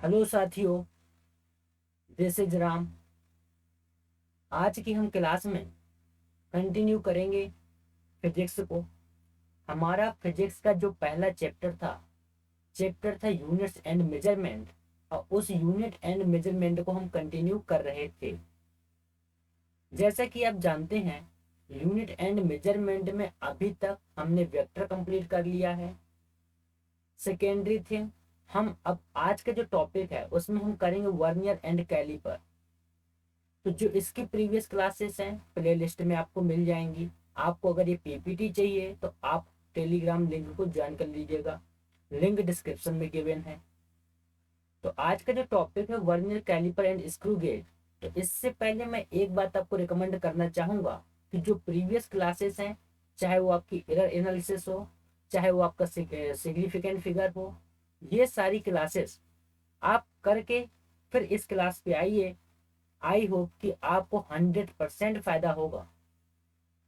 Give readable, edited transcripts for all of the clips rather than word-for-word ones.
Hello साथियों, this is Ram. आज की हम क्लास में कंटिन्यू करेंगे फिजिक्स को। हमारा फिजिक्स का जो पहला चैप्टर था यूनिट्स एंड मेजरमेंट, और उस यूनिट एंड मेजरमेंट को हम कंटिन्यू कर रहे थे। जैसा कि आप जानते हैं, यूनिट एंड मेजरमेंट में अभी तक हमने वेक्टर कंप्लीट कर लिया है। सेकेंडरी थिंग, हम अब आज का जो टॉपिक है उसमें हम करेंगे वर्नियर एंड कैलिपर। तो जो इसकी प्रीवियस क्लासेस हैं प्ले लिस्ट में आपको मिल जाएंगी। आपको अगर ये पीपीटी चाहिए तो आप टेलीग्राम लिंक को ज्वाइन कर लीजिएगा, लिंक डिस्क्रिप्शन में गिवन है। तो आज का जो टॉपिक है vernier caliper and screw gauge. तो इससे पहले मैं एक बात आपको रिकमेंड करना चाहूंगा कि जो प्रीवियस क्लासेस हैं, चाहे वो आपकी एरर एनालिसिस हो, चाहे वो आपका सिग्निफिकेंट फिगर हो, ये सारी क्लासेस आप करके फिर इस क्लास पे आइए। आई होप कि आपको 100% फायदा होगा।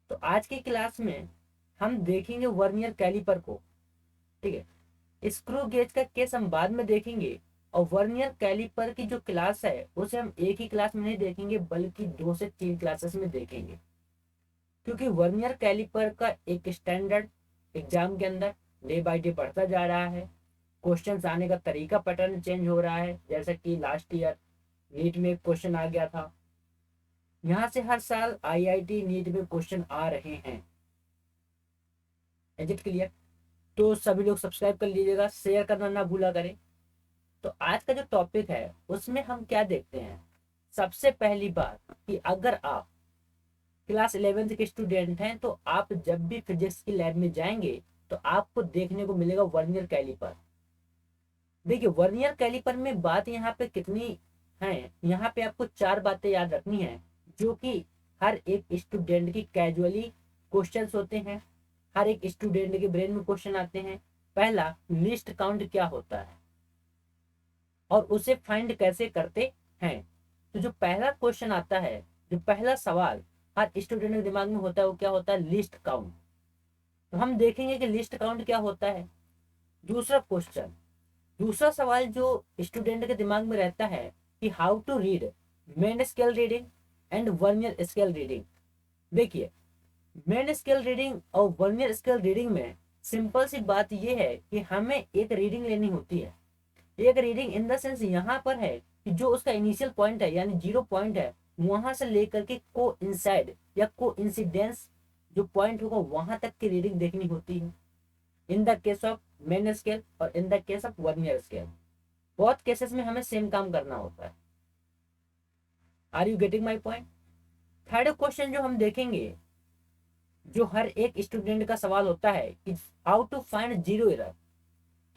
तो आज की क्लास में हम देखेंगे वर्नियर कैलिपर को, ठीक है। स्क्रू गेज का केस हम बाद में देखेंगे, और वर्नियर कैलिपर की जो क्लास है उसे हम एक ही क्लास में नहीं देखेंगे बल्कि 2 से 3 क्लासेस में देखेंगे, क्योंकि वर्नियर कैलिपर का एक स्टैंडर्ड एग्जाम के अंदर डे बाय डे बढ़ता जा रहा है। क्वेश्चंस आने का तरीका पैटर्न चेंज हो रहा है। जैसा कि लास्ट ईयर नीट में क्वेश्चन आ गया था, यहाँ से हर साल आईआईटी नीट में क्वेश्चन आ रहे हैं। Is it clear? तो सभी लोग सब्सक्राइब कर लीजिएगा, शेयर करना ना भूला करें। तो आज का जो टॉपिक है उसमें हम क्या देखते हैं। सबसे पहली बात कि अगर आप क्लास 11th के स्टूडेंट हैं तो आप जब भी फिजिक्स की लैब में जाएंगे तो आपको देखने को मिलेगा वर्नियर कैलिपर। देखिए वर्नियर कैलिपर में बात यहाँ पे कितनी है, यहाँ पे आपको 4 बातें याद रखनी है जो कि हर एक स्टूडेंट की कैजुअली क्वेश्चंस होते हैं, हर एक स्टूडेंट के ब्रेन में क्वेश्चन आते हैं। पहला, लिस्ट काउंट क्या होता है और उसे फाइंड कैसे करते हैं। तो जो पहला क्वेश्चन आता है, जो पहला सवाल हर स्टूडेंट के दिमाग में होता है वो क्या होता है, लिस्ट काउंट। तो हम देखेंगे कि लिस्ट काउंट क्या होता है। दूसरा क्वेश्चन, दूसरा सवाल जो स्टूडेंट के दिमाग में रहता है कि how to read main scale reading and vernier scale reading. देखिए मेन स्केल रीडिंग और वर्नियर स्केल रीडिंग में सिंपल सी बात यह है कि हमें एक रीडिंग लेनी होती है। एक रीडिंग इन द सेंस यहाँ पर है कि जो उसका इनिशियल पॉइंट है यानी 0 पॉइंट है, वहां से लेकर के को इंसाइड या को इंसिडेंस जो पॉइंट होगा वहां तक की रीडिंग देखनी होती है, in the case of main scale और in the case of vernier scale. बहुत केसेस में हमें सेम काम करना होता है। Are you getting my point? Third question जो हम देखेंगे, जो हर एक स्टूडेंट का सवाल होता है कि how to find zero error,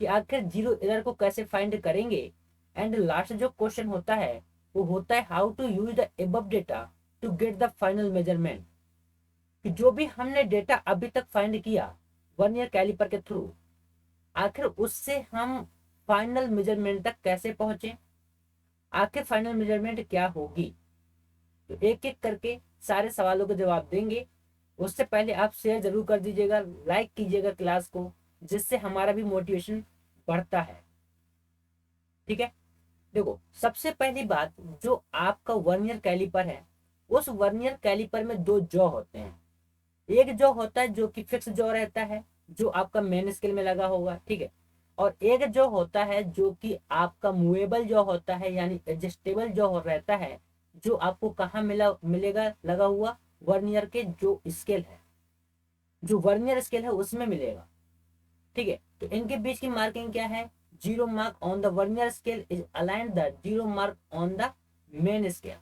कि आखिर जीरो एरर को कैसे फाइंड करेंगे। एंड लास्ट जो क्वेश्चन होता है वो होता है how to use the above data to get the final measurement, कि जो भी हमने डेटा अभी तक फाइंड किया वर्नियर कैलिपर के थ्रू, आखिर उससे हम फाइनल मेजरमेंट तक कैसे पहुंचे, आखिर फाइनल मेजरमेंट क्या होगी। तो एक एक करके सारे सवालों के जवाब देंगे। उससे पहले आप शेयर जरूर कर दीजिएगा, लाइक कीजिएगा क्लास को, जिससे हमारा भी मोटिवेशन बढ़ता है। ठीक है, देखो सबसे पहली बात, जो आपका वर्नियर कैलिपर है उस वर्नियर कैलिपर में 2 जॉ होते हैं। एक जॉ होता है जो कि फिक्स जॉ रहता है, जो आपका मेन स्केल में लगा होगा, ठीक है। और एक जॉ होता है जो कि आपका मूवेबल जॉ होता है यानी एडजस्टेबल जॉ रहता है, जो आपको कहाँ मिलेगा लगा हुआ, वर्नियर के जो स्केल है, जो वर्नियर स्केल है उसमें मिलेगा। ठीक है, तो इनके बीच की मार्किंग क्या है, 0 mark on the vernier scale is aligned the 0 mark on the main scale.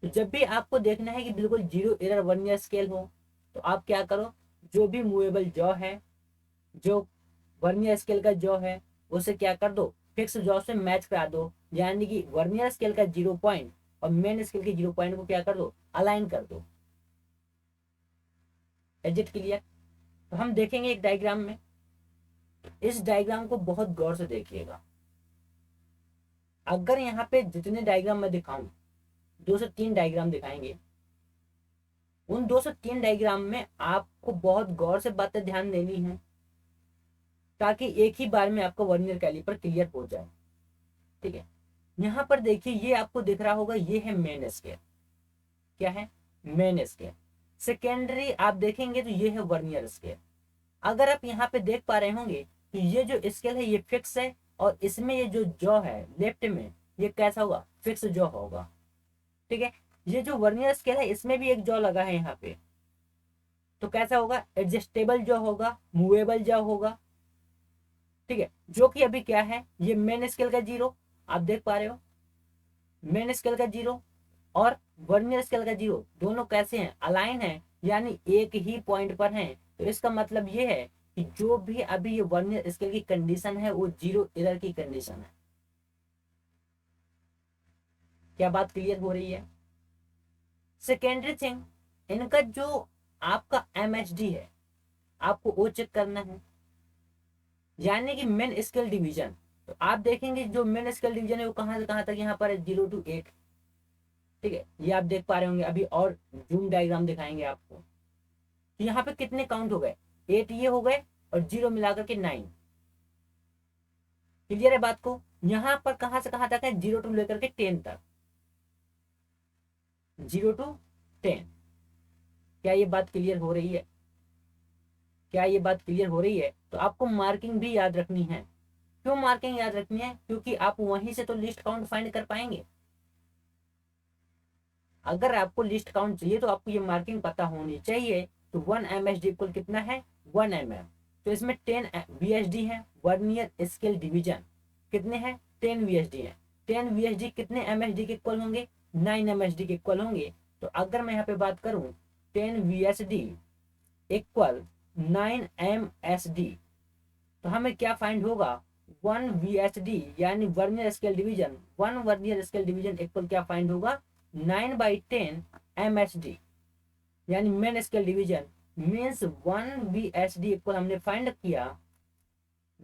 तो जब भी आपको देखना है कि बिल्कुल जीरो एरर वर्नियर स्केल हो, तो आप क्या करो, जो भी मूवेबल जॉ है, जो वर्नियर स्केल का जॉ है, उसे क्या कर दो, फिक्स जॉ से मैच करा दो। यानी कि वर्नियर स्केल का 0 पॉइंट और मेन स्केल के 0 पॉइंट को क्या कर दो, अलाइन कर दो। Exit clear? तो हम देखेंगे एक डायग्राम में। इस डायग्राम को बहुत गौर से देखिएगा। अगर यहाँ पे जितने डायग्राम मैं दिखाऊं, 2 से 3 डायग्राम दिखाएंगे, उन 2 से 3 डायग्राम में आपको बहुत गौर से बातें ध्यान देनी है, ताकि एक ही बार में आपका वर्नियर कैलिपर क्लियर हो जाए। ठीक है। यहाँ पर देखिए ये आपको दिख रहा होगा, ये है मेन स्केल। क्या है? Main scale. सेकेंडरी आप देखेंगे तो ये है वर्नियर स्केल। अगर आप यहाँ पे देख पा रहे होंगे तो ये जो स्केल है ये फिक्स है, और इसमें ये जो जॉ है लेफ्ट में, ये कैसा होगा? फिक्स जॉ होगा। ठीक है। ये जो वर्नियर स्केल है इसमें भी एक जॉ लगा है यहाँ पे, तो कैसा होगा? एडजस्टेबल जॉ होगा, मूवेबल जॉ होगा। ठीक है। जो कि अभी क्या है, ये मेन स्केल का 0, आप देख पा रहे हो, मेन स्केल का 0 और वर्नियर स्केल का 0 दोनों कैसे हैं? अलाइन है, यानी एक ही पॉइंट पर हैं। तो इसका मतलब ये है कि जो भी अभी ये वर्नियर स्केल की कंडीशन है वो 0 एरर की कंडीशन है। क्या बात क्लियर हो रही है? सेकेंडरी थिंग, इनका जो आपका एमएसडी है आपको वो चेक करना है, यानी कि मेन स्केल डिवीजन। तो आप देखेंगे जो मेन स्केल डिवीजन है वो कहाँ से कहाँ तक यहाँ पर है? 0 to 8। ठीक है, ये आप देख पा रहे होंगे। अभी और जूम डायग्राम दिखाएंगे आपको। तो यहाँ पे कितने काउंट हो गए? 8 ये हो गए और 0 मिलाकर के 9। क्लियर है बात को? यहाँ पर कहाँ से कहाँ तक है? 0 टू लेकर के 10 तक, 0 to 10। क्या ये बात क्लियर हो रही है? क्या ये बात क्लियर हो रही है? तो आपको मार्किंग भी याद रखनी है। क्यों मार्किंग याद रखनी है? क्योंकि आप वहीं से तो लिस्ट काउंट फाइंड कर पाएंगे। अगर आपको लिस्ट काउंट चाहिए तो आपको ये मार्किंग पता होनी चाहिए। तो 1 MSD इक्वल कितना है? 1 mm। तो इसमें 10 VSD है, वर्नियर स्केल डिवीजन। कितने हैं? 10 VSD है। 10 VSD कितने MSD के इक्वल होंगे? 9 MSD के इक्वल होंगे। तो अगर मैं यहाँ पे बात करूं 10 VSD इक्वल 9 MSD, तो हमें क्या फाइंड होगा? 1 VSD यानी vernier scale division, 1 vernier scale division equal क्या फाइंड होगा? 9/10 MSD, यानी main scale division means 1 VSD equal हमने फाइंड किया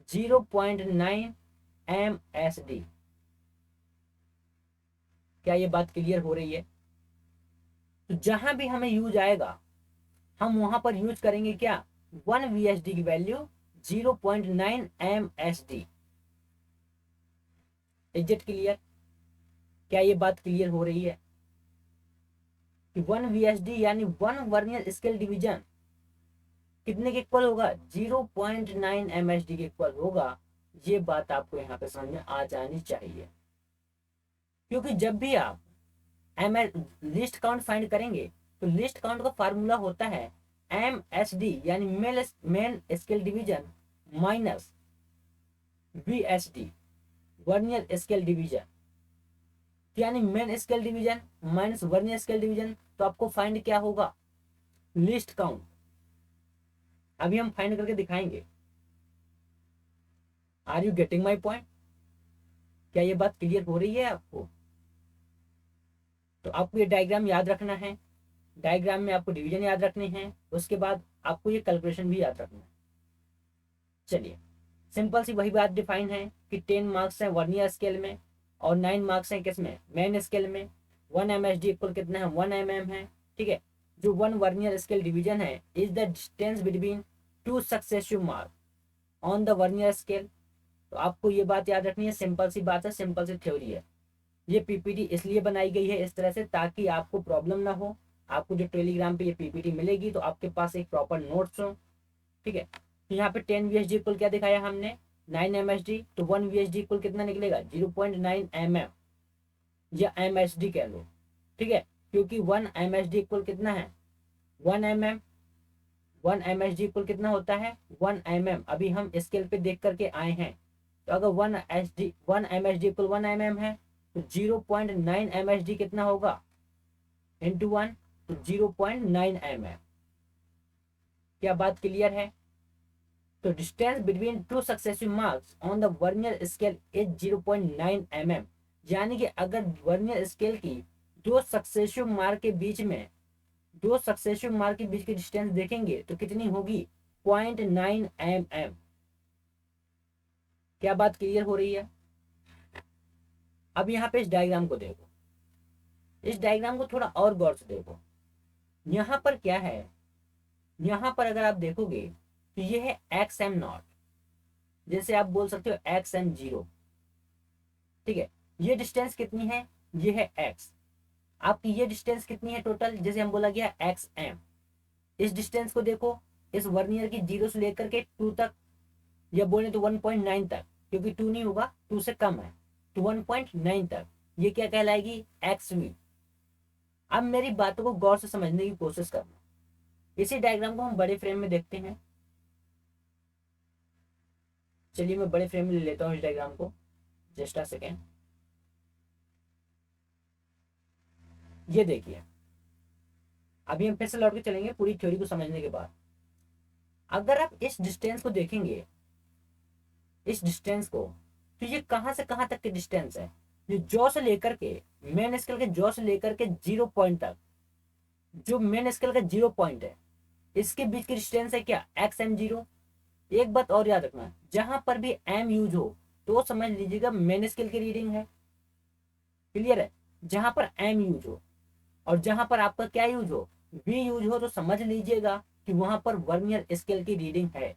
0.9 MSD। क्या ये बात क्लियर हो रही है? तो जहां भी हमें यूज आएगा हम वहां पर यूज करेंगे क्या? 1 VSD की value 0.9 MSD। Is it clear? क्या ये बात क्लियर हो रही है कि 1 VSD यानी 1 वर्नियर स्केल डिवीजन कितने के इक्वल होगा? 0.9 MSD के इक्वल होगा। ये बात आपको यहाँ पे समझ में आ जानी चाहिए, क्योंकि जब भी आप लिस्ट काउंट फाइंड करेंगे तो लिस्ट काउंट का फार्मूला होता है MSD यानी main scale division minus VSD vernier scale division, यानी main scale division minus vernier scale division. तो आपको फाइंड क्या होगा? Least count. अभी हम फाइंड करके दिखाएंगे। Are you getting my point? क्या ये बात क्लियर हो रही है आपको? तो आपको ये डायग्राम याद रखना है, डायग्राम में आपको डिवीजन याद रखने हैं, उसके बाद आपको ये कैलकुलेशन भी याद रखना है। चलिए, सिंपल सी वही बात डिफाइन है कि 10 मार्क्स हैं वर्नियर स्केल में और 9 मार्क्स हैं किसमें? मेन स्केल में। 1 MSD इक्वल कितना है? 1 mm है। ठीक है। जो 1 वर्नियर स्केल डिवीजन है is the distance between 2 successive mark on the vernier scale. तो आपको ये बात याद रखनी है, सिंपल सी बात है, सिंपल सी थ्योरी है। ये पीपीटी इसलिए बनाई गई है इस तरह से ताकि आपको प्रॉब्लम ना हो। आपको जो टेलीग्राम पे ये पीपीटी मिलेगी तो आपके पास एक प्रॉपर नोट्स हो। ठीक है। तो यहाँ पे 10 VSD इक्वल क्या दिखाया हमने? 9 MSD। तो 1 VSD इक्वल कितना निकलेगा? 0.9 mm या MSD कह लो। ठीक है, क्योंकि 1 MSD इक्वल कितना है? 1 mm। 1 MSD इक्वल कितना होता है? 1 mm। अभी हम स्केल पे देख करके आए हैं। तो अगर 1 MSD इक्वल 1 mm है तो 0.9 MSD कितना होगा? इंटू 1, तो 0.9 mm। क्या बात क्लियर है? तो distance between two successive marks on the vernier scale is 0.9 mm, यानी कि अगर वर्नियर स्केल की दो सक्सेसिव मार्क के बीच में, दो सक्सेसिव मार्क के बीच की डिस्टेंस देखेंगे तो कितनी होगी? 0.9 mm। क्या बात क्लियर हो रही है? अब यहाँ पे इस डायग्राम को देखो, इस डायग्राम को थोड़ा और गौर से देखो। यहाँ पर क्या है? यहाँ पर अगर आप देखोगे तो ये है XM0, जैसे आप बोल सकते हो XM0। ठीक है, ये डिस्टेंस कितनी है, ये है x। आपकी ये डिस्टेंस कितनी है टोटल, जैसे हम बोला गया एक्स एम। इस डिस्टेंस को देखो, इस वर्नियर की 0 से लेकर के 2 तक, या बोले तो 1.9 तक, क्योंकि 2 नहीं होगा, 2 से कम है, तो 1.9 तक, ये क्या कहलाएगी, एक्स वी। अब मेरी बातों को गौर से समझने की कोशिश करना। इसी डायग्राम को हम बड़े फ्रेम में देखते हैं। चलिए मैं बड़े फ्रेम में ले लेता हूँ इस डायग्राम को, जस्ट अ सेकेंड। ये देखिए, अभी हम फिर से लौट के चलेंगे पूरी थ्योरी को समझने के बाद। अगर आप इस डिस्टेंस को देखेंगे, इस डिस्टेंस को, तो ये कहां से कहां तक के डिस्टेंस है, ये जॉ से लेकर के, मेन स्केल के जॉ से लेकर के 0 पॉइंट तक, जो मेन स्केल का 0 पॉइंट है, इसके बीच की डिस्टेंस है क्या, एक्स एम जीरो। एक बात और याद रखना, जहां पर भी एम यूज हो तो समझ लीजिएगा मेन स्केल की रीडिंग है। क्लियर है, जहां पर एम यूज हो और जहां पर आपका क्या यूज हो, वी यूज हो, तो समझ लीजिएगा कि वहां पर वर्नियर स्केल की रीडिंग है।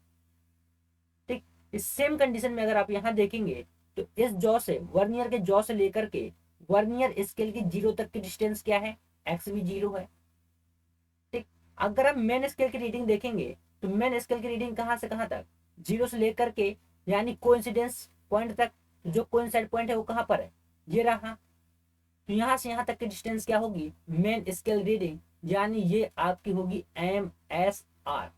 ठीक, इस सेम कंडीशन में अगर आप यहाँ देखेंगे, तो इस जॉ से, वर्नियर के जॉ से लेकर के वर्नियर स्केल की 0 तक की डिस्टेंस क्या है, एक्स भी 0 है। ठीक, अगर आप मेन स्केल की रीडिंग देखेंगे, तो मेन स्केल की रीडिंग कहां से कहां तक, 0 से लेकर के, यानी कोइंसिडेंस पॉइंट तक। जो कोइंसाइड पॉइंट है वो कहां पर है, ये रहा। तो यहाँ से यहाँ तक की डिस्टेंस क्या होगी, मेन स्केल रीडिंग, यानी ये आपकी होगी एम एस आर।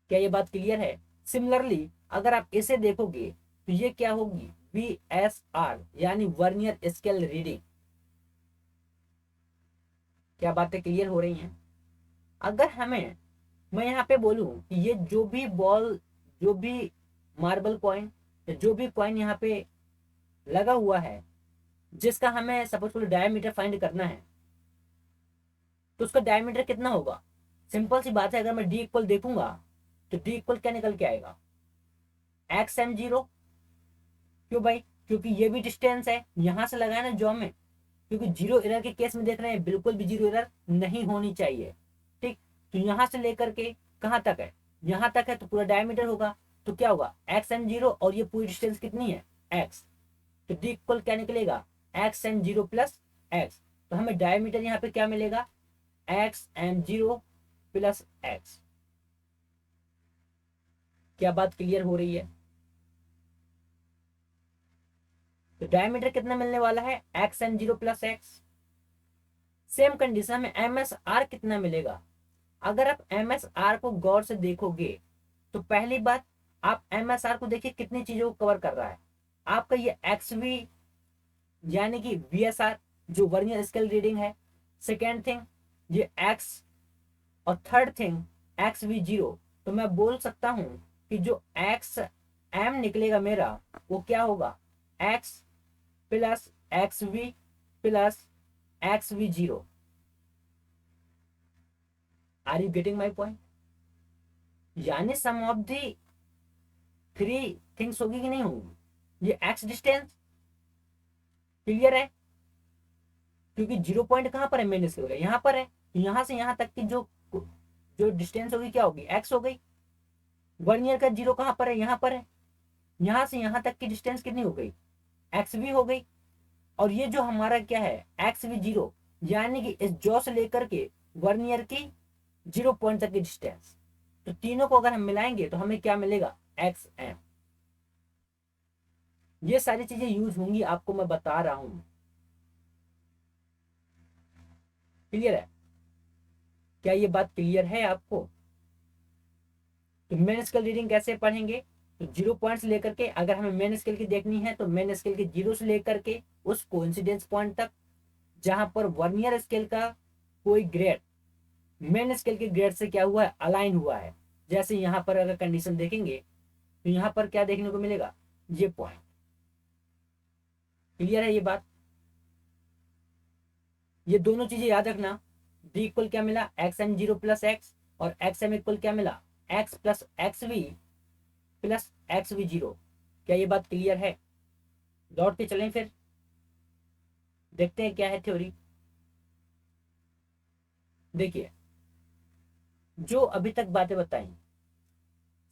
क्या ये बात क्लियर है। सिमिलरली अगर आप इसे देखोगे, तो ये क्या होगी, वी एस आर, यानी वर्नियर स्केल रीडिंग। क्या बातें क्लियर हो रही हैं। अगर हमें, मैं यहाँ पे बोलूं कि ये जो भी बॉल, जो भी मार्बल कॉइन, जो भी कॉइन यहाँ पे लगा हुआ है, जिसका हमें सपोज करो डायमीटर फाइंड करना है, तो उसका डायमीटर कितना होगा। सिंपल सी बात है, अगर मैं डी इक्वल देखूंगा, तो डी इक्वल क्या निकल के आएगा, एक्स एम जीरो। क्यों भाई, क्योंकि ये भी डिस्टेंस है, यहां से लगाया ना जॉ में, क्योंकि जीरो एरर के केस में देख रहे हैं, बिल्कुल भी जीरो एरर नहीं होनी चाहिए। ठीक, तो यहां से लेकर के कहां तक है, यहां तक है, तो पूरा डायमीटर होगा, तो क्या होगा, एक्स एम जीरो, और ये पूरी डिस्टेंस कितनी है, एक्स। तो डी इक्वल क्या निकलेगा, X M zero plus X. तो हमें डायमीटर यहाँ पे क्या मिलेगा, X M zero plus X. क्या बात क्लियर हो रही है। तो डायमीटर कितना मिलने वाला है, X M zero plus X. Same condition में एम एस आर कितना मिलेगा। अगर आप एम एस आर को गौर से देखोगे, तो पहली बात, आप एम एस आर को देखिए कितनी चीजों को कवर कर रहा है। आपका ये एक्स वी, यानी कि वी एस आर, जो वर्नियर स्केल रीडिंग है। सेकेंड थिंग, ये एक्स, और third thing x V zero. तो मैं बोल सकता हूं कि जो एक्स एम निकलेगा मेरा, वो क्या होगा, X plus X V plus X V zero. Are you getting my point. यानी sum of the three things होगी कि नहीं होगी, ये एक्स डिस्टेंस। क्लियर है, क्योंकि 0 पॉइंट कहां पर है, मेन स्केल का यहाँ पर है, तो यहां से यहां तक की जो जो डिस्टेंस होगी क्या होगी, एक्स हो गई। वर्नियर का 0 कहां पर है, यहाँ पर है, यहां से यहां तक की डिस्टेंस कितनी हो गई, एक्स भी हो गई। और ये जो हमारा क्या है, एक्स भी जीरो, यानी कि इस जॉ से लेकर के वर्नियर की 0 पॉइंट तक की डिस्टेंस। तो तीनों को अगर हम मिलाएंगे, तो हमें क्या मिलेगा, एक्स एम। ये सारी चीजें यूज होंगी, आपको मैं बता रहा हूं। क्लियर है, क्या ये बात क्लियर है आपको। तो मेन स्केल रीडिंग कैसे पढ़ेंगे, तो 0 पॉइंट से लेकर के, अगर हमें मेन स्केल की देखनी है, तो मेन स्केल के 0 से लेकर के उस कोइंसिडेंस पॉइंट तक, जहां पर वर्नियर स्केल का कोई ग्रेड मेन स्केल के ग्रेड से क्या हुआ है, अलाइन हुआ है। जैसे यहाँ पर अगर कंडीशन देखेंगे, तो यहाँ पर क्या देखने को मिलेगा, ये पॉइंट। क्लियर है ये बात। ये दोनों चीजें याद रखना। डी इक्वल क्या मिला, X M zero plus X, और एक्स एम इक्वल क्या मिला, X plus X V plus X V zero. क्या ये बात क्लियर है। लौट के चलें फिर, देखते हैं क्या है थ्योरी। देखिए, जो अभी तक बातें बताई,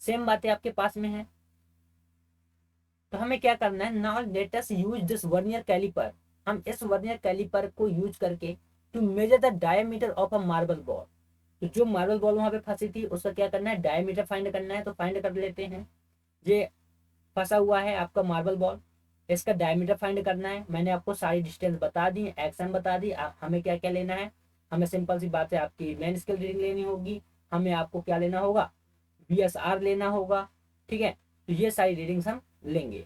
सेम बातें आपके पास में है। तो हमें क्या करना है, now let us use this vernier caliper. हम इस वर्नियर कैलिपर को यूज करके to measure the diameter of a marble ball. तो जो मार्बल बॉल वहां पे फंसी थी उसका क्या करना है, डायमीटर फाइंड करना है। तो फाइंड कर लेते हैं, ये फंसा हुआ है आपका मार्बल बॉल, इसका डायमीटर फाइंड करना है। मैंने आपको सारी डिस्टेंस बता दी, एक्सएम बता दी। हमें क्या क्या लेना है, हमें सिंपल सी बात है, आपकी मेन स्केल रीडिंग लेनी होगी, हमें आपको क्या लेना होगा, बीएसआर लेना होगा। ठीक है, तो ये सारी रीडिंग्स हम लेंगे।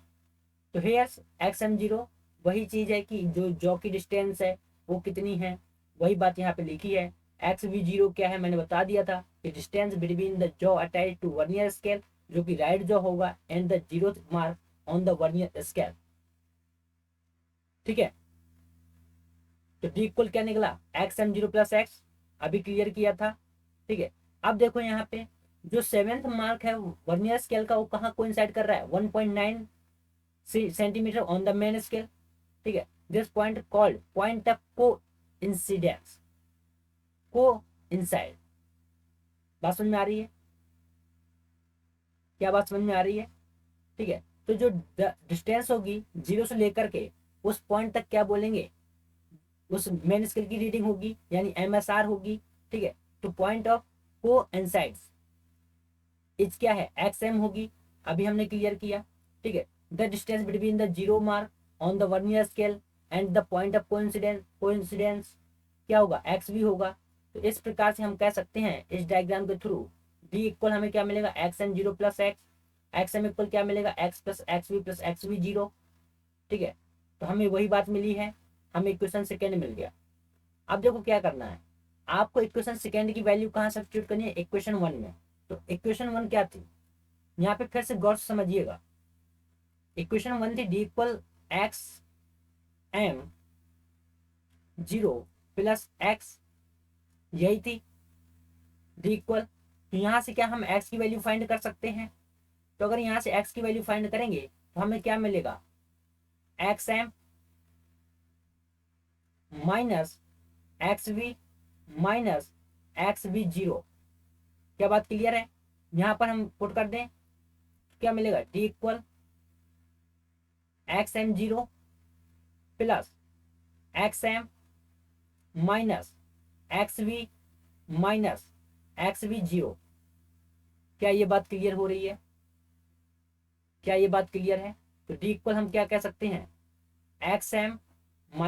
तो हेयर एक्सएम 0 वही चीज है कि जो जॉ की डिस्टेंस है वो कितनी है, वही बात यहाँ पे लिखी है। XV0 क्या है मैंने बता दिया था कि distance between the jaw attach to vernier scale, जो कि राइट जॉ होगा, and the zero mark on the vernier scale. ठीक है, तो डी इक्वल क्या निकला, XM0 + X, अभी क्लियर किया था। ठीक है, अब देखो यहाँ पे जो 7th मार्क है वर्नियर स्केल का, वो कहाँ कोइंसाइड कर रहा है, 1.9 centimetre on the main scale. ठीक है, this point called point of को इंसिडेंस, को इंसाइड। बात समझ में आ रही है, क्या बात समझ में आ रही है। ठीक है, तो जो डिस्टेंस होगी 0 से लेकर के उस पॉइंट तक क्या बोलेंगे, उस मेन स्केल की रीडिंग होगी, यानी MSR होगी। ठीक है, तो पॉइंट ऑफ को इंसाइड्स इज क्या है, XM होगी, अभी हमने क्लियर किया। ठीक है, the distance between the zero mark on the vernier scale and the point of coincidence क्या होगा, XV होगा। तो इस प्रकार से हम कह सकते हैं इस डायग्राम के थ्रू, डी इक्वल हमें क्या मिलेगा, XM0 + X, XM इक्वल क्या मिलेगा, X + XV + XV0। ठीक है, तो हमें वही बात मिली है, हमें इक्वेशन सेकेंड मिल गया। अब देखो क्या करना है, आपको इक्वेशन सेकेंड की वैल्यू कहाँ सब्स्टिट्यूट करनी है, इक्वेशन 1 में। तो इक्वेशन 1 क्या थी, यहाँ पे फिर से गौर से समझिएगा। इक्वेशन 1 थी डी इक्वल XM0 + X, यही थी डी इक्वल। तो यहाँ से क्या हम x की वैल्यू फाइंड कर सकते हैं। तो अगर यहाँ से x की वैल्यू फाइंड करेंगे तो हमें क्या मिलेगा, XM - XV - XV0। क्या बात क्लियर है, यहाँ पर हम पुट कर दें तो क्या मिलेगा, D equal XM0 + XM - XV - XV0। क्या ये बात क्लियर हो रही है, क्या ये बात क्लियर है। तो डी इक्वल हम क्या कह सकते हैं, XM - XV -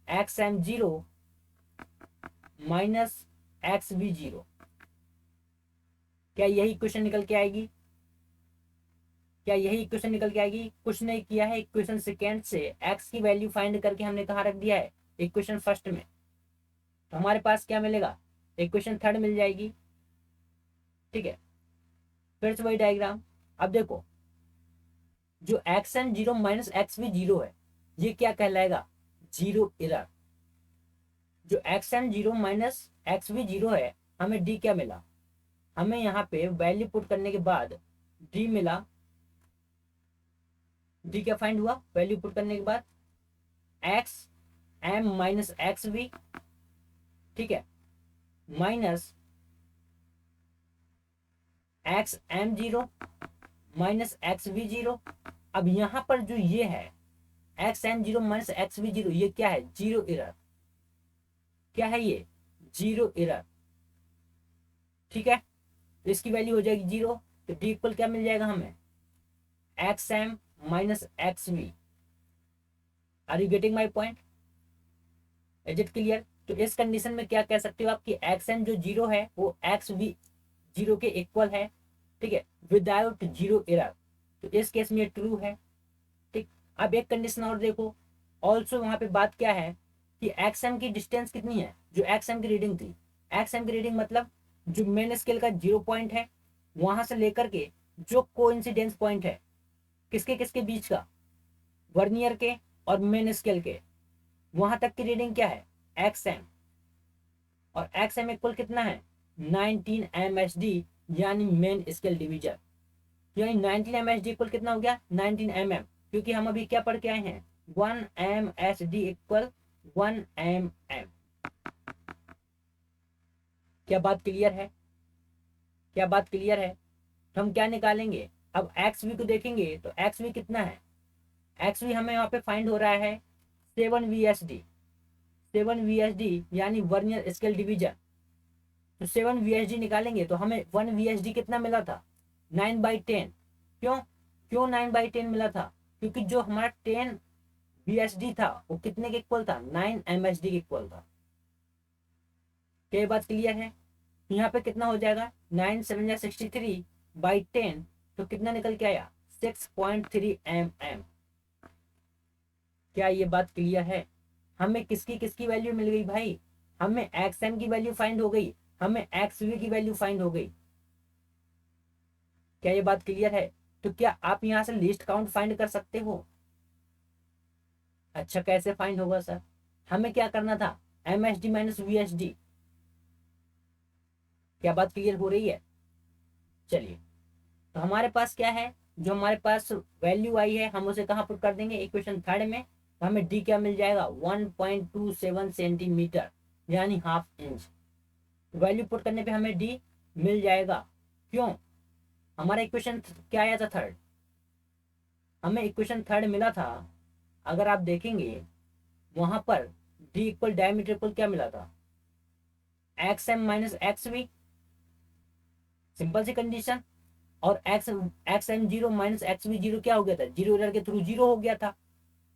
XM0 - XV0। क्या यही क्वेश्चन निकल के आएगी, क्या यही इक्वेशन निकल के आएगी। कुछ नहीं किया है, इक्वेशन सेकेंड से x की वैल्यू फाइंड करके हमने कहाँ रख दिया है, इक्वेशन फर्स्ट में। तो हमारे पास क्या मिलेगा, इक्वेशन थर्ड मिल जाएगी। ठीक है, फिर से वही डायग्राम। अब देखो जो XM0 - XV0 है, ये क्या कहलाएगा, जीरो एरर। जो XM0 - XV0 है, हमें डी क्या मिला, हमें यहाँ पे वैल्यू पुट करने के बाद डी मिला। डी क्या फाइंड हुआ, वैल्यू पुट करने के बाद XM - XV, ठीक है, माइनस XM0 - XV0। अब यहाँ पर जो ये है XM0 - XV0, ये क्या है, जीरो एरर। क्या है ये, जीरो एरर। ठीक है, तो इसकी वैल्यू हो जाएगी 0। तो डी इक्वल क्या मिल जाएगा हमें, XM - XV। Are you getting my point, is it clear. तो इस कंडीशन में क्या कह सकते हो आप कि XM जो 0 है वो XV0 के इक्वल है। ठीक है, विदाउट जीरो एरर। तो इस केस में ट्रू है। ठीक, अब एक कंडीशन और देखो, ऑल्सो वहां पे बात क्या है कि XM की डिस्टेंस कितनी है, जो XM की रीडिंग थी, XM की रीडिंग मतलब जो मेन स्केल का 0 पॉइंट है वहां से लेकर के जो कोइंसिडेंस पॉइंट है किसके किसके बीच का, वर्नियर के और मेन स्केल के, वहां तक की रीडिंग क्या है, XM। और XM इक्वल कितना है, 19 MSD, यानी मेन स्केल डिवीजन। यानी 19 MSD इक्वल कितना हो गया, 19 mm, क्योंकि हम अभी क्या पढ़ के आए हैं, 1 MSD इक्वल 1 mm। क्या बात क्लियर है, क्या बात क्लियर है। तो हम क्या निकालेंगे, अब एक्स वी को देखेंगे तो एक्स वी कितना है, एक्स वी हमें यहाँ पे फाइंड हो रहा है 7 VSD, 7 VSD यानी वर्नियर स्केल डिवीजन। तो 7 VSD निकालेंगे तो हमें 1 VSD कितना मिला था, 9/10। क्यों, क्यों 9/10 मिला था, क्योंकि जो हमारा 10 VSD था वो कितने के इक्वल था, 9 MSD के इक्वल था। क्या ये बात क्लियर है। तो यहाँ पे कितना हो जाएगा, 9 7 63/10, तो कितना निकल के आया, 6.3 mm। क्या ये बात क्लियर है। हमें किसकी किसकी वैल्यू मिल गई भाई, हमें एक्स एम की वैल्यू फाइंड हो गई, हमें एक्स वी की वैल्यू फाइंड हो गई। क्या ये बात क्लियर है। तो क्या आप यहां से लिस्ट काउंट फाइंड कर सकते हो। अच्छा कैसे फाइंड होगा सर, हमें क्या करना था, MSD माइनस VSD। क्या बात क्लियर हो रही है। चलिए, तो हमारे पास क्या है, जो हमारे पास वैल्यू आई है हम उसे कहाँ पुट कर देंगे, इक्वेशन थर्ड में। तो हमें डी क्या मिल जाएगा, 1.27 सेंटीमीटर यानी ½ इंच। वैल्यू पुट करने पे हमें डी मिल जाएगा। क्यों, हमारा इक्वेशन क्या आया था, थर्ड, हमें इक्वेशन थर्ड मिला था। अगर आप देखेंगे वहां पर डी इक्वल डायमीटर इक्वल क्या मिला था, XM माइनस XV, सिंपल सी कंडीशन। और XM0 माइनस XV0 क्या हो गया था, जीरो एरर के थ्रू जीरो हो गया था।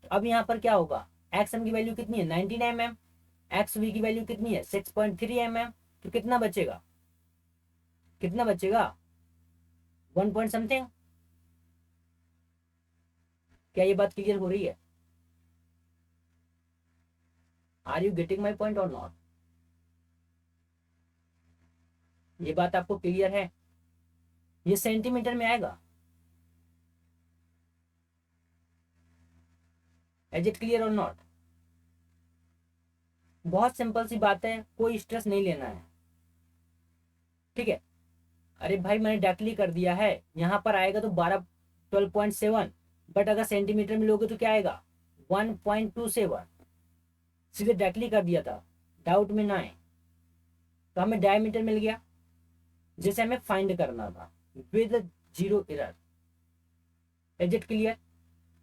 तो अब यहाँ पर क्या होगा, XM की वैल्यू कितनी है 19 mm, XV की वैल्यू कितनी है 6.3 mm। तो कितना बचेगा, कितना बचेगा, 1 पॉइंट समथिंग। क्या ये बात क्लियर हो रही है, are you getting my point और नॉट। ये बात आपको क्लियर है, ये सेंटीमीटर में आएगा। इज इट क्लियर और नॉट। बहुत सिंपल सी बात है, कोई स्ट्रेस नहीं लेना है, ठीक है। अरे भाई मैंने डायरेक्टली कर दिया है, यहाँ पर आएगा तो 12.7, बट अगर सेंटीमीटर में लोगे तो क्या आएगा 1.27। सीधे डायरेक्टली कर दिया था, डाउट में ना आए। तो हमें डायमीटर मिल गया जिसे हमें फाइंड करना था with zero error. Is it clear.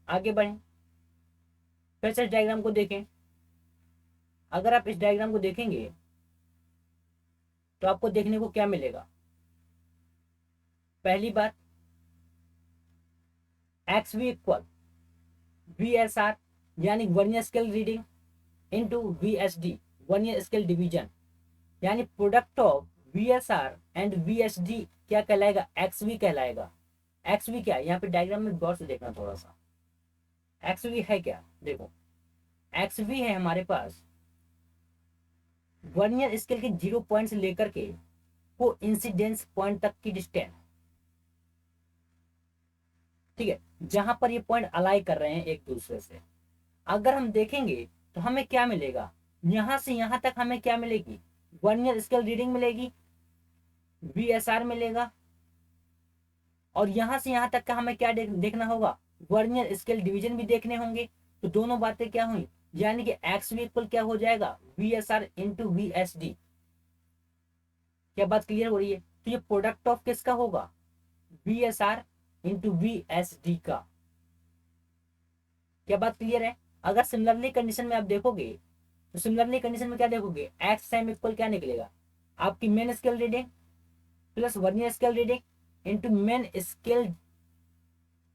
आगे बढ़ें, फिर से इस डायग्राम को देखें। अगर आप इस डायग्राम को देखेंगे तो आपको देखने को क्या मिलेगा, पहली बात एक्स वी इक्वल VSR यानी vernier scale reading into VSD vernier scale division, यानी product of VSR and VSD क्या कहलाएगा, XV कहलाएगा। XV क्या है, यहाँ पे डायग्राम में गौर से देखना थोड़ा सा, XV है क्या, देखो XV है हमारे पास वर्नियर स्केल के 0 पॉइंट से लेकर के को इंसिडेंस पॉइंट तक की डिस्टेंस, ठीक है, जहां पर ये पॉइंट अलाई कर रहे हैं एक दूसरे से। अगर हम देखेंगे तो हमें क्या मिलेगा, यहां से यहां तक हमें क्या मिलेगी, वर्नियर स्केल रीडिंग मिलेगी, VSR मिलेगा, और यहां से यहां तक का हमें क्या देखना होगा, वर्नियर स्केल डिवीजन भी देखने होंगे। तो दोनों बातें क्या हुई, यानी कि एक्स वी इक्वल क्या हो जाएगा, VSR इंटू VSD। क्या बात क्लियर हो रही है। तो ये प्रोडक्ट ऑफ किसका होगा, VSR इंटू VSD का। क्या बात क्लियर है। अगर सिमिलरली कंडीशन में आप देखोगे तो सिमिलरली कंडीशन में क्या देखोगे, एक्स टाइम इक्वल क्या निकलेगा, आपकी main scale reading plus vernier scale reading into main scale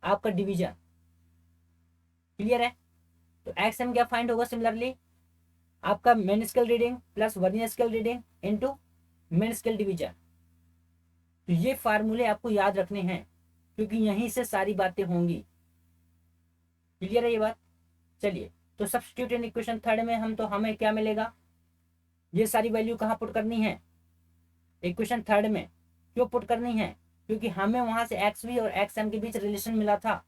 आपका डिवीजन। क्लियर है। तो एक्स एम क्या फाइंड होगा, सिमिलरली आपका main scale reading plus vernier scale reading into main scale division. तो ये फार्मूले आपको याद रखने हैं क्योंकि यहीं से सारी बातें होंगी। क्लियर है ये बात। चलिए, तो सब्स्टिट्यूट इन इक्वेशन थर्ड में हम तो हमें क्या मिलेगा, ये सारी वैल्यू कहाँ पुट करनी है, इक्वेशन थर्ड में। क्यों पुट करनी है, क्योंकि हमें वहां से एक्स वी और एक्स एम के बीच रिलेशन मिला था।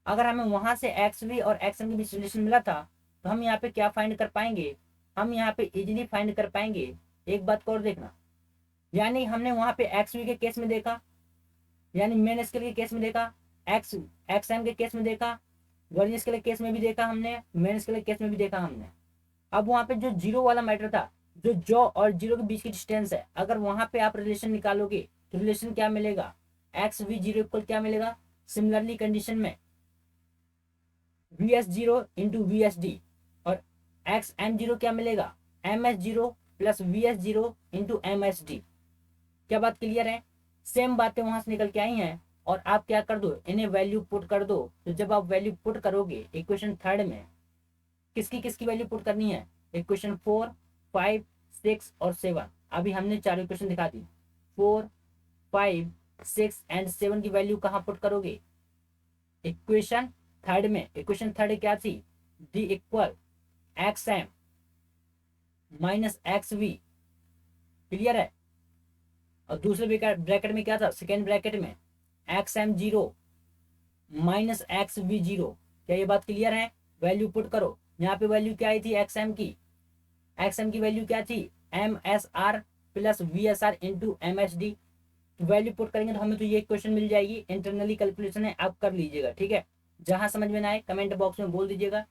अगर हमें वहां से एक्स वी और एक्स एम के बीच रिलेशन मिला था तो हम यहाँ पे क्या फाइंड कर पाएंगे, हम यहाँ पे इजीली फाइंड कर पाएंगे। एक बात को और देखना, यानी हमने वहां पे एक्स वी के केस में देखा, यानी मेन स्केल के केस में देखा, एक्स एक्स एम के केस में देखा, वर्नियर स्केल के केस में भी देखा हमने, मेन स्केल के केस में भी देखा हमने। अब वहां पे जो जीरो वाला मैटर था, जो जॉ और जीरो के बीच की डिस्टेंस है, अगर वहां पे आप रिलेशन निकालोगे तो रिलेशन क्या मिलेगा, एक्स वी जीरो इक्वल क्या मिलेगा, सिमिलरली कंडीशन में V S zero into V S D, और एक्स एम जीरो क्या मिलेगा, M S zero plus V S zero into M S D. क्या बात क्लियर है, सेम बातें वहां से निकल के आई हैं, और आप क्या कर दो, इन्हें वैल्यू पुट कर दो। तो जब आप वैल्यू पुट करोगे इक्वेशन थर्ड में, किसकी किसकी वैल्यू पुट करनी है, इक्वेशन 4, 5, 6 और 7। अभी हमने चार इक्वेशन दिखा दी, 4, 5, 6 एंड 7 की वैल्यू कहाँ पुट करोगे, इक्वेशन थर्ड में। इक्वेशन थर्ड क्या थी, D equal X M minus X V, clear है। और दूसरे ब्रैकेट में क्या था, सेकेंड ब्रैकेट में X M zero minus X V zero. क्या ये बात क्लियर है, वैल्यू पुट करो। यहाँ पे वैल्यू क्या आई थी एक्स एम की, एक्स एम की वैल्यू क्या थी, M S R plus V S R into M S D. Value put करेंगे तो हमें तो ये क्वेश्चन मिल जाएगी, इंटरनली कैलकुलेशन है, आप कर लीजिएगा, ठीक है। जहां समझ में ना आए कमेंट बॉक्स में बोल दीजिएगा।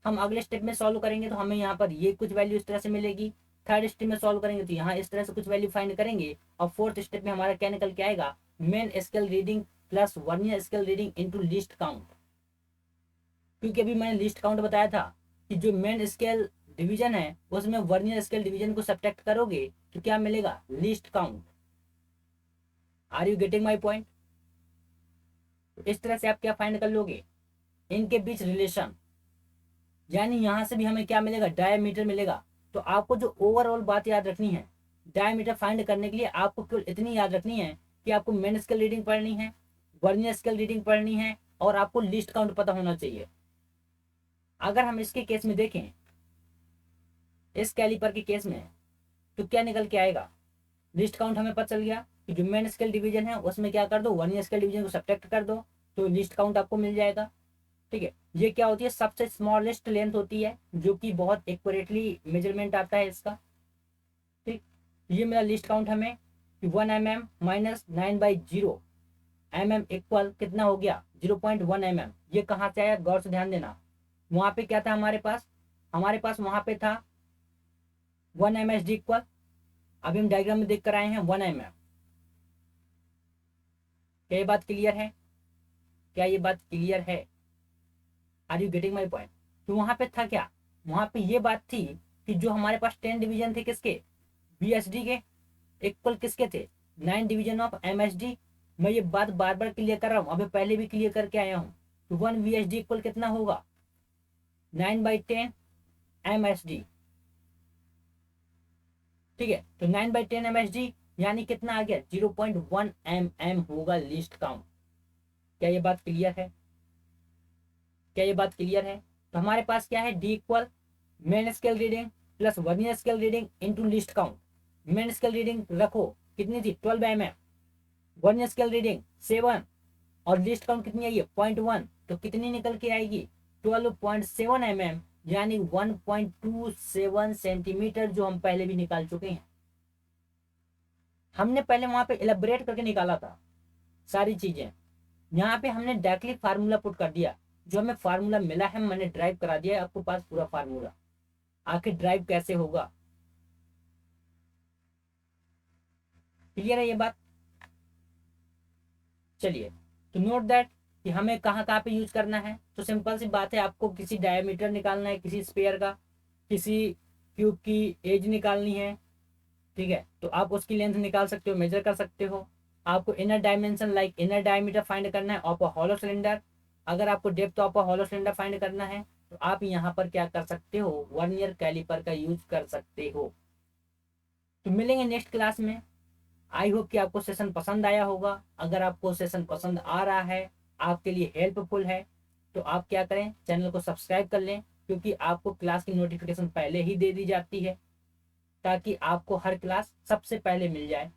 हम अगले स्टेप में सॉल्व करेंगे तो हमें यहाँ पर ये कुछ वैल्यू इस तरह से मिलेगी, थर्ड स्टेप में सॉल्व करेंगे तो यहाँ इस तरह से कुछ वैल्यू फाइंड करेंगे, और फोर्थ स्टेप में हमारा क्या निकल के आएगा, main scale reading plus vernier scale reading into list count. क्योंकि अभी मैंने लिस्ट काउंट बताया था कि जो मेन स्केल डिवीजन है उसमें वर्नियर स्केल डिवीजन को सब्ट्रैक्ट करोगे तो क्या मिलेगा, least count. Are you getting my point. इस तरह से आप क्या फाइंड कर लोगे, इनके बीच रिलेशन, यानी यहां से भी हमें क्या मिलेगा, डायमीटर मिलेगा। तो आपको जो ओवरऑल बात याद रखनी है, डायमीटर फाइंड करने के लिए आपको केवल इतनी याद रखनी है कि आपको मेन स्केल रीडिंग पढ़नी है, वर्नियर स्केल रीडिंग पढ़नी है, और आपको लिस्ट काउंट पता होना चाहिए। अगर हम इसके केस में देखें, इस कैलिपर के केस में, तो क्या निकल के आएगा, लिस्ट काउंट हमें पता चल गया कि जो मेन स्केल डिवीजन है उसमें क्या कर दो, वर्नियर स्केल डिवीजन को सब्ट्रैक्ट कर दो, तो लिस्ट काउंट आपको मिल जाएगा, ठीक है। ये क्या होती है, सबसे स्मॉलेस्ट लेंथ होती है, जो कि बहुत एक्यूरेटली मेजरमेंट आता है इसका, ठीक। ये मेरा लिस्ट काउंट हमें 1 mm माइनस 9/0 mm इक्वल कितना हो गया, 0.1 mm। ये कहाँ से आया, गौर से ध्यान देना। वहां पे क्या था हमारे पास वहां पे था 1 MSD इक्वल, अभी हम डायग्राम में देख कर आए हैं 1 mm। क्या ये बात क्लियर है, क्या ये बात क्लियर है, are you getting my point. तो वहां पे था क्या, वहां पे ये बात थी कि जो हमारे पास 10 डिवीजन थे किसके, बीएसडी के, इक्वल किसके थे, 9 डिवीजन ऑफ एमएसडी। मैं ये बात बार बार क्लियर कर रहा हूँ, अभी पहले भी क्लियर करके आया हूँ। तो 1 वीएसडी इक्वल कितना होगा, 9/10 एमएसडी, ठीक है। तो 9/10 एमएसडी यानी कितना आ गया, 0.1 mm होगा लिस्ट काउंट। क्या ये बात क्लियर है, क्या ये बात क्लियर है। तो हमारे पास क्या है, D equal main scale reading plus vernier scale reading into list count. Main scale reading रखो कितनी थी, 12 mm, वर्नियर स्केल रीडिंग 7, और लिस्ट काउंट कितनी आई है, 0.1, तो कितनी निकल के आएगी, 12.7 mm, यानी 1.27 सेंटीमीटर, जो हम पहले भी निकाल चुके हैं। हमने पहले वहां पे इलेबोरेट करके निकाला था सारी चीजें, यहाँ पे हमने डायरेक्टली फार्मूला पुट कर दिया, जो हमें फार्मूला मिला है मैंने ड्राइव करा दिया है आपको पास पूरा फार्मूला। आखिर ड्राइव कैसे होगा, क्लियर है ये बात। चलिए, तो नोट दैट कि हमें कहाँ कहाँ पे यूज करना है। तो सिंपल सी बात है, आपको किसी डायमीटर निकालना है, किसी स्पेयर का, किसी क्यूब की एज निकालनी है, ठीक है, तो आप उसकी लेंथ निकाल सकते हो, मेजर कर सकते हो। आपको inner dimension like inner diameter find करना है ऑफ अ हॉलो सिलेंडर। अगर आपको depth of a hollow cylinder find करना है तो आप यहाँ पर क्या कर सकते हो, वर्नियर कैलिपर का यूज कर सकते हो। तो मिलेंगे नेक्स्ट क्लास में। आई होप कि आपको सेशन पसंद आया होगा। अगर आपको सेशन पसंद आ रहा है, आपके लिए हेल्पफुल है, तो आप क्या करें, चैनल को सब्सक्राइब कर लें, क्योंकि आपको क्लास की नोटिफिकेशन पहले ही दे दी जाती है, ताकि आपको हर क्लास सबसे पहले मिल जाए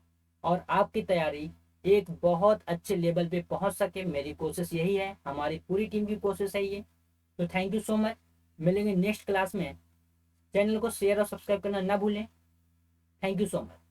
और आपकी तैयारी एक बहुत अच्छे लेवल पे पहुंच सके। मेरी कोशिश यही है, हमारी पूरी टीम की कोशिश है ये। तो थैंक यू सो मच, मिलेंगे नेक्स्ट क्लास में। चैनल को शेयर और सब्सक्राइब करना ना भूलें। Thank you so much.